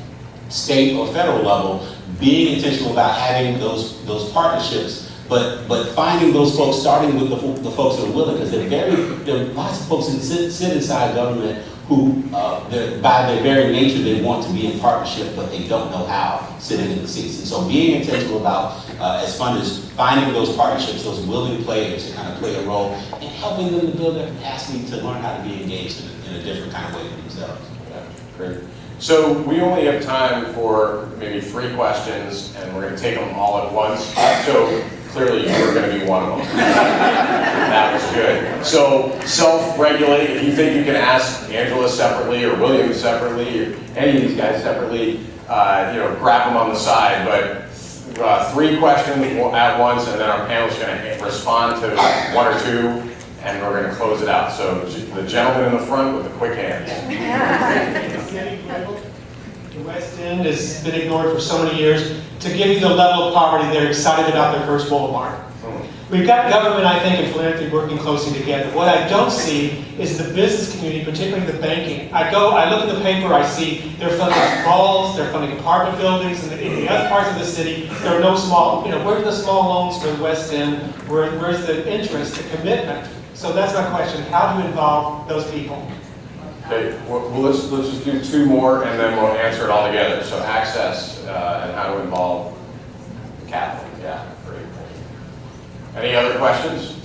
state or federal level, being intentional about having those partnerships, but finding those folks, starting with the folks that are willing, because there are lots of folks that sit inside government who, by their very nature, they want to be in partnership, but they don't know how, sitting in the seats. And so being intentional about, as funders, finding those partnerships, those willing players to kind of play a role, and helping them to build their capacity to learn how to be engaged in a different kind of way for themselves. Yeah, great. So we only have time for maybe 3 questions, and we're going to take them all at once. So Clearly, you were going to be one of them. That was good. So self-regulate. If you think you can ask Angela separately or William separately or any of these guys separately, grab them on the side. But 3 questions at once, and then our panel is going to respond to 1 or 2, and we're going to close it out. So the gentleman in the front with the quick hands. The West End has been ignored for so many years. To give you the level of poverty, they're excited about their first boulevard. We've got government, I think, and philanthropy working closely together. What I don't see is the business community, particularly the banking. I look at the paper, I see they're funding malls, they're funding apartment buildings, and in the other parts of the city, there are no small, where's the small loans for the West End? Where's the interest, the commitment? So that's my question. How do you involve those people? Okay, well, let's just do 2 more, and then we'll answer it all together. So access and how to involve capital. Yeah, great. Any other questions?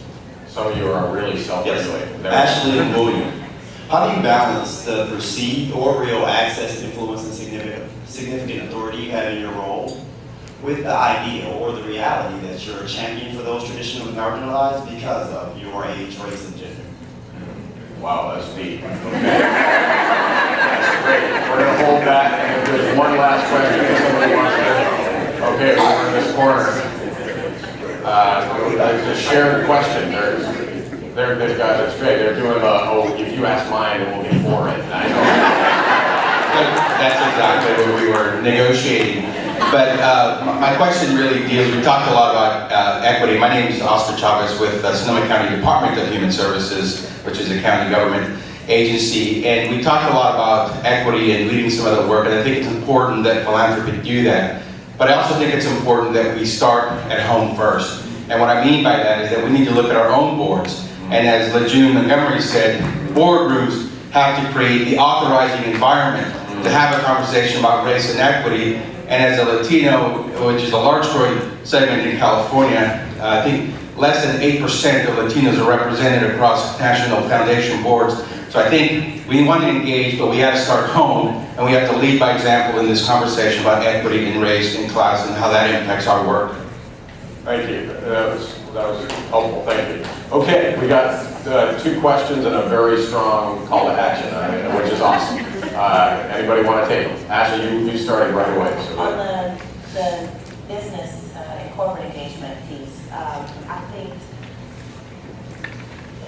Some of you are really self-regulated. Yes. Ashleigh and William, how do you balance the perceived or real access, influence, and significant authority you have in your role with the ideal or the reality that you're a champion for those traditionally marginalized because of your age, race, and gender? Wow, that's deep. Okay. That's great. We're going to hold that, and if there's one last question that somebody wants to okay, we're in this corner. Just share the question. They've got, it's great. They're doing if you ask mine, then we'll get for it. I know. That's exactly what we were negotiating. But my question really deals, we talked a lot about equity. My name is Oscar Chavez with Sonoma County Department of Human Services, which is a county government agency. And we talked a lot about equity and leading some of the work, and I think it's important that philanthropy do that. But I also think it's important that we start at home first. And what I mean by that is that we need to look at our own boards. And as Lejeune Montgomery said, boardrooms have to create the authorizing environment to have a conversation about race and equity. And as a Latino, which is a large growing segment in California, I think less than 8% of Latinos are represented across national foundation boards. So I think we want to engage, but we have to start home, and we have to lead by example in this conversation about equity and race and class and how that impacts our work. Thank you. That was helpful. Thank you. Okay, we got 2 questions and a very strong call to action, which is awesome. Anybody want to take them? Ashley, you started right away. So on the business and corporate engagement piece, I think,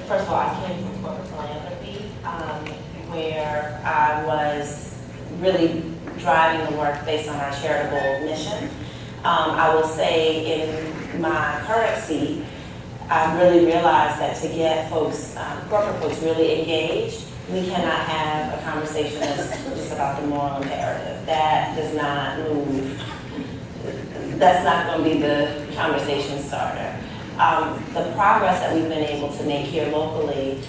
first of all, I came from corporate philanthropy, where I was really driving the work based on our charitable mission. I will say in my current seat, I really realized that to get folks, corporate folks really engaged, we cannot have a conversation that's just about the moral imperative. That does not move. That's not going to be the conversation starter. The progress that we've been able to make here locally,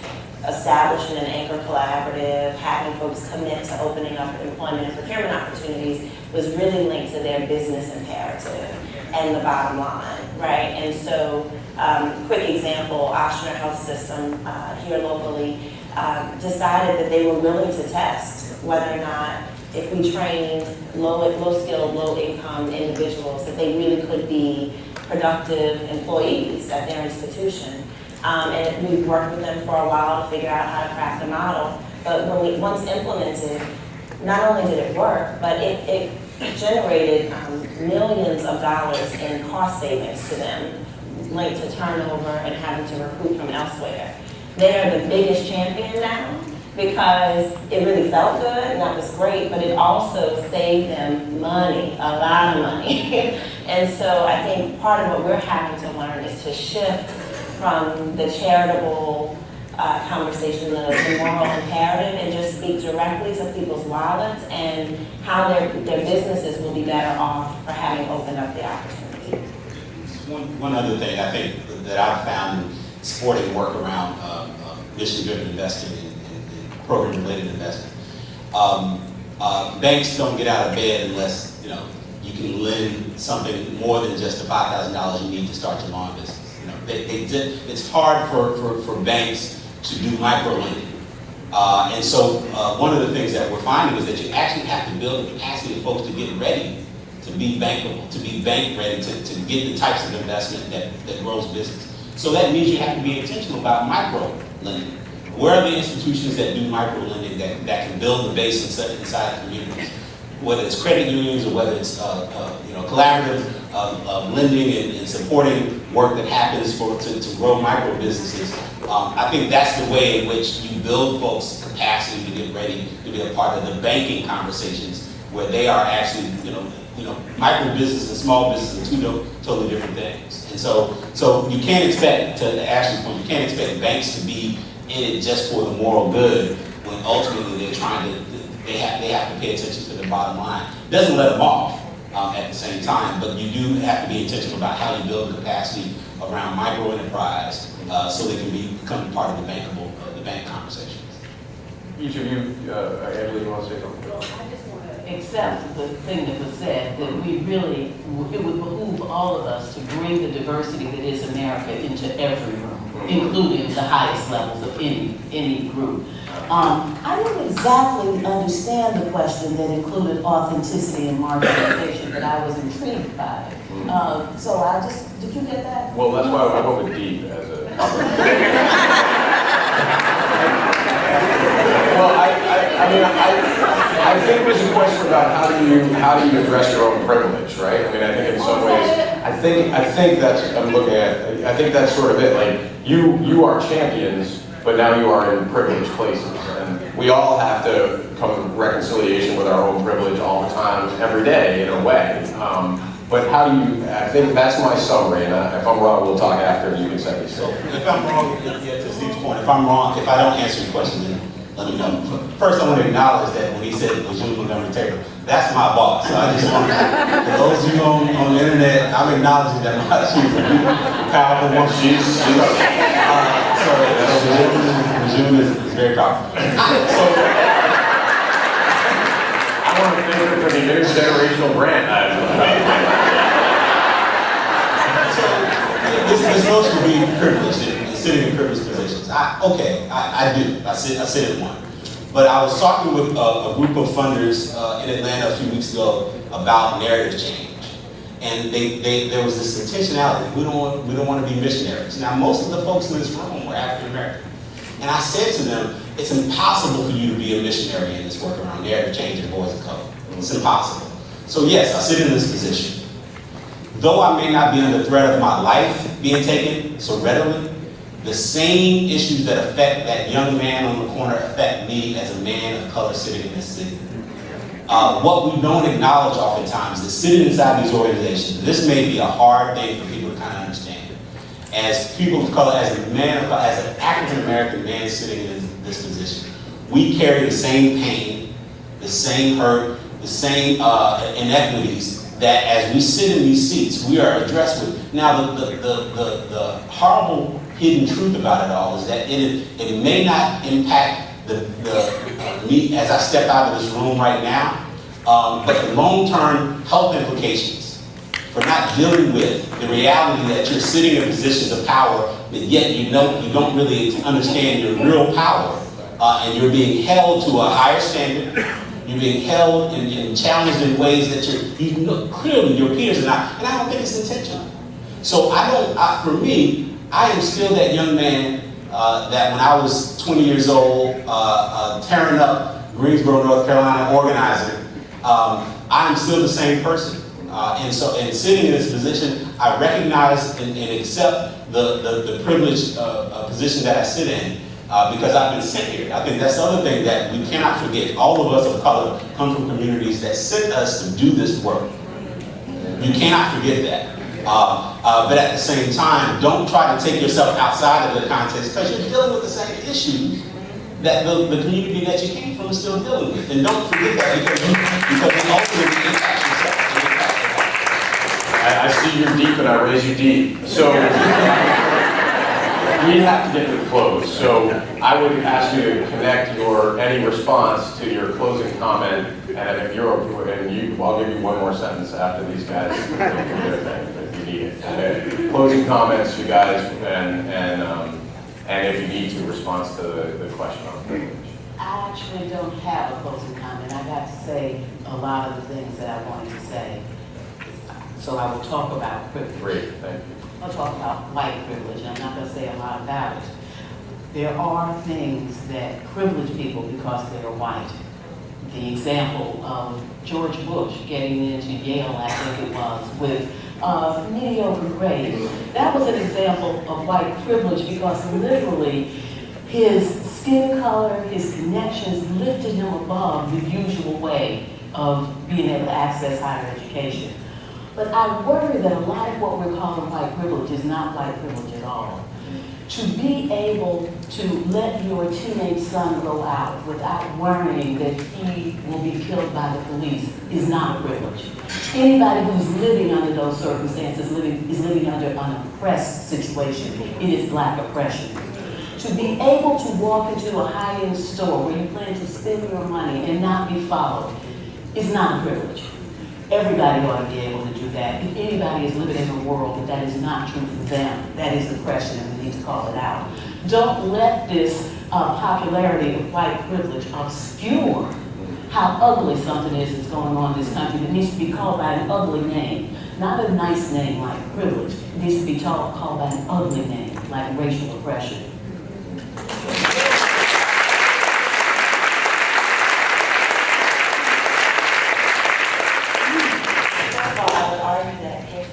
establishing an anchor collaborative, having folks commit to opening up employment and procurement opportunities was really linked to their business imperative and the bottom line, right? And so, quick example, Ashleigh Health System here locally decided that they were willing to test whether or not if we trained low-skilled, low-income individuals, that they really could be productive employees at their institution. And we've worked with them for a while to figure out how to craft a model. But when we once implemented, not only did it work, but it generated millions of dollars in cost savings to them, linked to turnover and having to recruit from elsewhere. They are the biggest champion now because it really felt good and that was great, but it also saved them money, a lot of money. And so I think part of what we're having to learn is to shift from the charitable conversation, the moral imperative, and just speak directly to people's wallets and how their businesses will be better off for having opened up the opportunity. One other thing I think that I've found in supporting work around mission-driven investing and program-related investing, banks don't get out of bed unless you can lend something more than just the $5,000 you need to start your lawn business. It's hard for banks to do micro-lending. And so one of the things that we're finding is that you actually have to build the capacity of folks to get ready to be bankable, to be bank ready, to get the types of investment that grows business. So that means you have to be intentional about micro lending. Where are the institutions that do micro lending that can build the base inside communities? Whether it's credit unions or whether it's collaborative lending and supporting work that happens to grow micro businesses. I think that's the way in which you build folks' capacity to get ready to be a part of the banking conversations, where they are actually, micro business and small business are two totally different things. And so you can't expect, to Ashley's point, you can't expect banks to be in it just for the moral good when ultimately they're trying to, they have to pay attention to the bottom line. It doesn't let them off at the same time, but you do have to be intentional about how you build the capacity around micro enterprise so they can become part of the bank conversations. Each of you, Ashleigh, you want to say something? Well, I just want to accept the thing that was said, that we really, it would behoove all of us to bring the diversity that is America into every room, including the highest levels of any group. I didn't exactly understand the question that included authenticity and marginalization, but I was intrigued by it. So did you get that? Well, that's why I went with deep as a Well, I think there's a question about how do you address your own privilege, right? I mean, I think in some ways, I think that's, I'm looking at, I think that's sort of it. Like, you are champions, but now you are in privileged places. And we all have to come to reconciliation with our own privilege all the time, every day, in a way. But how do you, I think that's my summary, and if I'm wrong, we'll talk after, you can set me So straight. if I'm wrong, to Steve's point, if I'm wrong, if I don't answer your question, then let me know. First, I want to acknowledge that when he said it was you on the table, that's my boss. So I just want to, for those of you on the internet, I'm acknowledging that she's a powerful woman. She's So June is very powerful. So I want to thank her for the intergenerational grant. This notion of being privileged and sitting in privileged positions, I do. I sit in one. But I was talking with a group of funders in Atlanta a few weeks ago about narrative change. And there was this intentionality. We don't want to be missionaries. Now, most of the folks in this room were African American. And I said to them, it's impossible for you to be a missionary in this work around narrative change and boys of color. It's impossible. So yes, I sit in this position. Though I may not be under threat of my life being taken so readily, the same issues that affect that young man on the corner affect me as a man of color sitting in this city. What we don't acknowledge oftentimes is sitting inside these organizations. This may be a hard thing for people to kind of understand. As people of color, as a man of color, as an African American man sitting in this position, we carry the same pain, the same hurt, the same inequities that as we sit in these seats, we are addressed with. Now, the horrible hidden truth about it all is that it may not impact me as I step out of this room right now, but the long-term health implications for not dealing with the reality that you're sitting in positions of power, but yet you don't really understand your real power, and you're being held to a higher standard. You're being held and challenged in ways that clearly your peers are not, and I don't think it's intentional. So for me, I am still that young man that when I was 20 years old, tearing up Greensboro, North Carolina, organizing, I am still the same person. And sitting in this position, I recognize and accept the privileged position that I sit in. Because I've been sent here. I think that's the other thing that we cannot forget. All of us of color come from communities that sent us to do this work. You cannot forget that. But at the same time, don't try to take yourself outside of the context because you're dealing with the same issues that the community that you came from is still dealing with. And don't forget that because it ultimately impacts yourself. I see you're deep and I raise you deep. So we have to get to the close. So I would ask you to connect any response to your closing comment, and if you're I'll give you one more sentence after these guys do their thing if you need it. Okay. Closing comments, you guys, and if you need to, response to the question on privilege. I actually don't have a closing comment. I got to say a lot of the things that I wanted to say. So I will talk about privilege. Great, thank you. I'll talk about white privilege, and I'm not going to say a lot about it. There are things that privilege people because they're white. The example of George Bush getting into Yale, I think it was, with mediocre grades. That was an example of white privilege because literally his skin color, his connections lifted him above the usual way of being able to access higher education. But I worry that a lot of what we're calling white privilege is not white privilege at all. To be able to let your teenage son go out without worrying that he will be killed by the police is not a privilege. Anybody who's living under those circumstances is living under an oppressed situation. It is Black oppression. To be able to walk into a high-end store where you plan to spend your money and not be followed is not a privilege. Everybody ought to be able to do that. If anybody is living in a world that is not true for them, that is oppression and we need to call it out. Don't let this popularity of white privilege obscure how ugly something is that's going on in this country that needs to be called by an ugly name. Not a nice name like privilege. It needs to be called by an ugly name like racial oppression.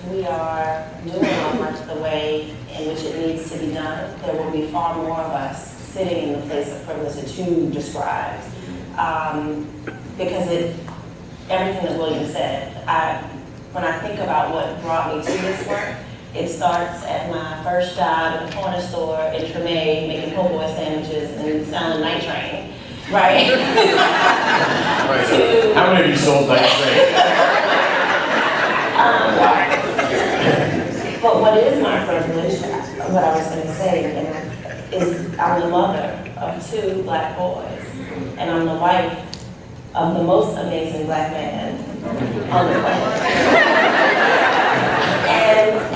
We are doing our work the way in which it needs to be done, there will be far more of us sitting in the place of privilege that you described. Because everything that William said, when I think about what brought me to this work, it starts at my first job in a corner store in Treme, making po' boy sandwiches and selling night train, right? Right. How many of you sold night train? But what is my privilege, what I was going to say, is I'm the mother of 2 Black boys, and I'm the wife of the most amazing Black man on the planet.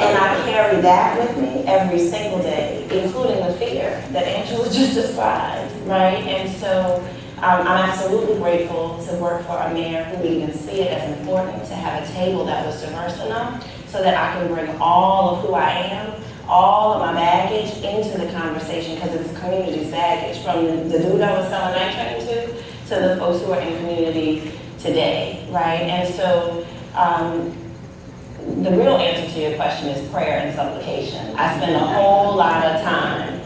And I carry that with me every single day, including the fear that Angela just described, right? And so I'm absolutely grateful to work for a mayor who even see it as important to have a table that was diverse enough so that I can bring all of who I am, all of my baggage into the conversation, because it's the community's baggage, from the dude I was selling night train to the folks who are in community today, right? And so the real answer to your question is prayer and supplication. I spend a whole lot of time,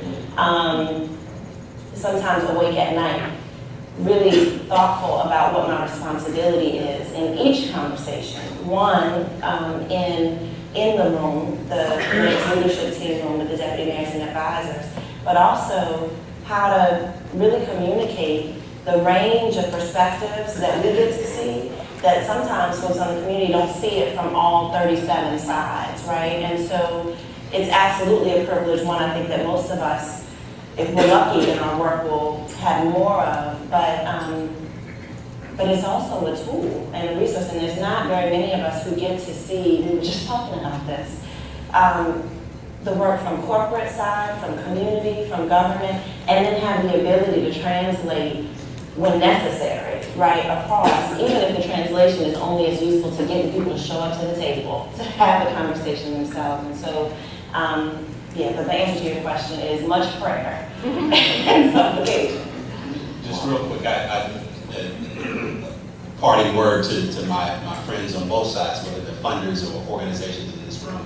sometimes awake at night, really thoughtful about what my responsibility is in each conversation. One, in the room, the leadership team room with the deputy mayors and advisors, but also how to really communicate the range of perspectives that we get to see, that sometimes folks in the community don't see it from all 37 sides, right? And so it's absolutely a privilege, one I think that most of us, if we're lucky in our work, will have more of, but it's also a tool and a resource, and there's not very many of us who get to see, we were just talking about this, the work from corporate side, from community, from government, and then have the ability to translate when necessary, right, across, even if the translation is only as useful to getting people to show up to the table, to have the conversation themselves. And so, yeah, but the answer to your question is much prayer and supplication. Just real quick, parting word to my friends on both sides, whether they're funders or organizations in this room.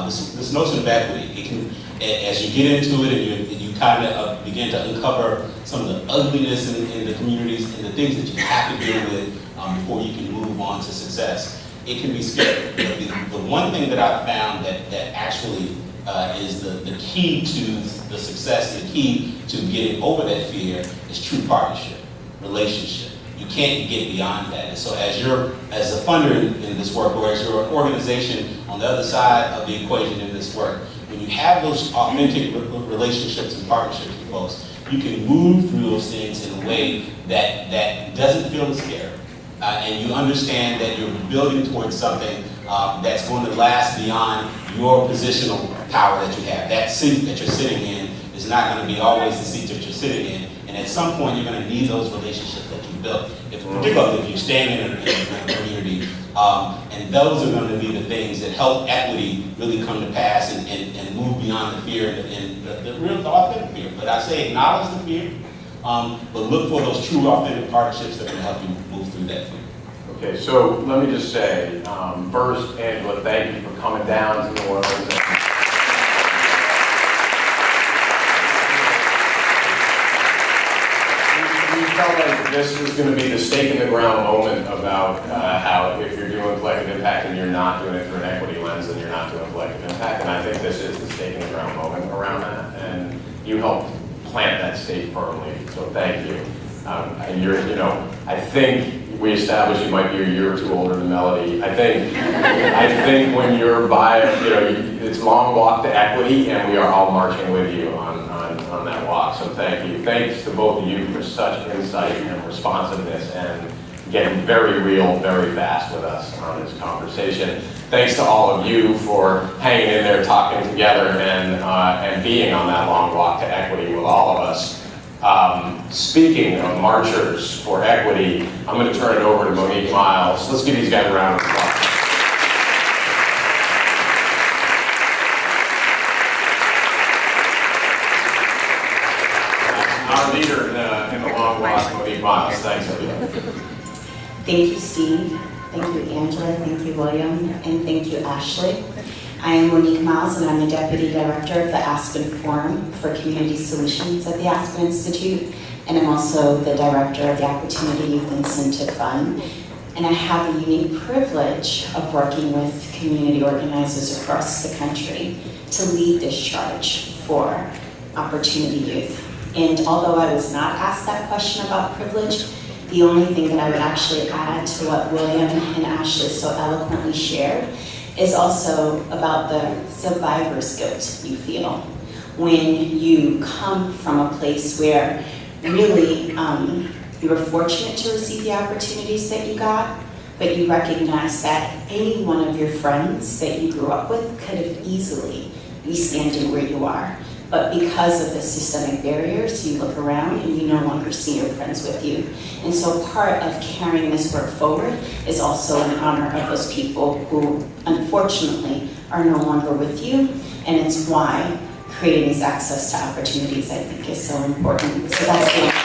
This notion of equity, it can, as you get into it and you kind of begin to uncover some of the ugliness in the communities and the things that you have to deal with before you can move on to success, it can be scary. The one thing that I've found that actually is the key to the success, the key to getting over that fear is true partnership, relationship. You can't get beyond that. And so as a funder in this work, or as you're an organization on the other side of the equation in this work, when you have those authentic relationships and partnerships with folks, you can move through those things in a way that doesn't feel scary. And you understand that you're building towards something that's going to last beyond your positional power that you have. That seat that you're sitting in is not going to be always the seat that you're sitting in. And at some point, you're going to need those relationships that you built. Particularly if you're staying in a community And those are going to be the things that help equity really come to pass and move beyond the fear and the real authentic fear. But I say acknowledge the fear, but look for those true authentic partnerships that can help you move through that fear. Okay, so let me just say, first, Angela, thank you for coming down to New Orleans. We felt like this was going to be the stake in the ground moment about how if you're doing collective impact and you're not doing it through an equity lens, then you're not doing collective impact. And I think this is the stake in the ground moment around that. And you helped plant that stake firmly, so thank you. And I think we established you might be a year or two older than Melody. I think when you're it's a long walk to equity, and we are all marching with you on that walk. So thank you. Thanks to both of you for such insight and responsiveness and getting very real, very fast with us on this conversation. Thanks to all of you for hanging in there, talking together, and being on that long walk to equity with all of us. Speaking of marchers for equity, I'm going to turn it over to Monique Miles. Let's give these guys a round of applause. Our leader in the long walk, Monique Miles. Thanks, everybody. Thank you, Steve. Thank you, Angela. Thank you, William. And thank you, Ashleigh. I am Monique Miles, and I'm the Deputy Director of the Aspen Forum for Community Solutions at the Aspen Institute, and I'm also the Director of the Opportunity Youth Incentive Fund. And I have a unique privilege of working with community organizers across the country to lead this charge for Opportunity Youth. And although I was not asked that question about privilege, the only thing that I would actually add to what William and Ashleigh so eloquently shared is also about the survivor's guilt you feel when you come from a place where really you were fortunate to receive the opportunities that you got, but you recognize that any one of your friends that you grew up with could have easily be standing where you are. But because of the systemic barriers, you look around and you no longer see your friends with you. And so part of carrying this work forward is also in honor of those people who unfortunately are no longer with you. And it's why creating these access to opportunities, I think, is so important. So that's the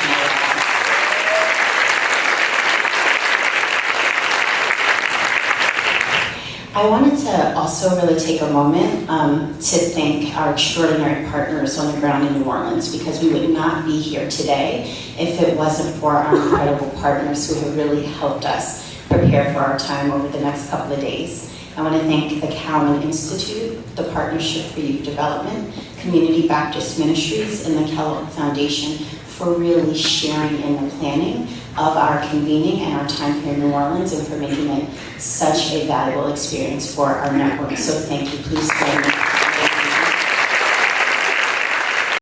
I wanted to also really take a moment to thank our extraordinary partners on the ground in New Orleans, because we would not be here today if it wasn't for our incredible partners who have really helped us prepare for our time over the next couple of days. I want to thank the Cowan Institute, the Partnership for Youth Development, Community Baptist Ministries, and the Kellogg Foundation for really sharing in the planning of our convening and our time here in New Orleans, and for making it such a valuable experience for our network. So thank you. Please join me.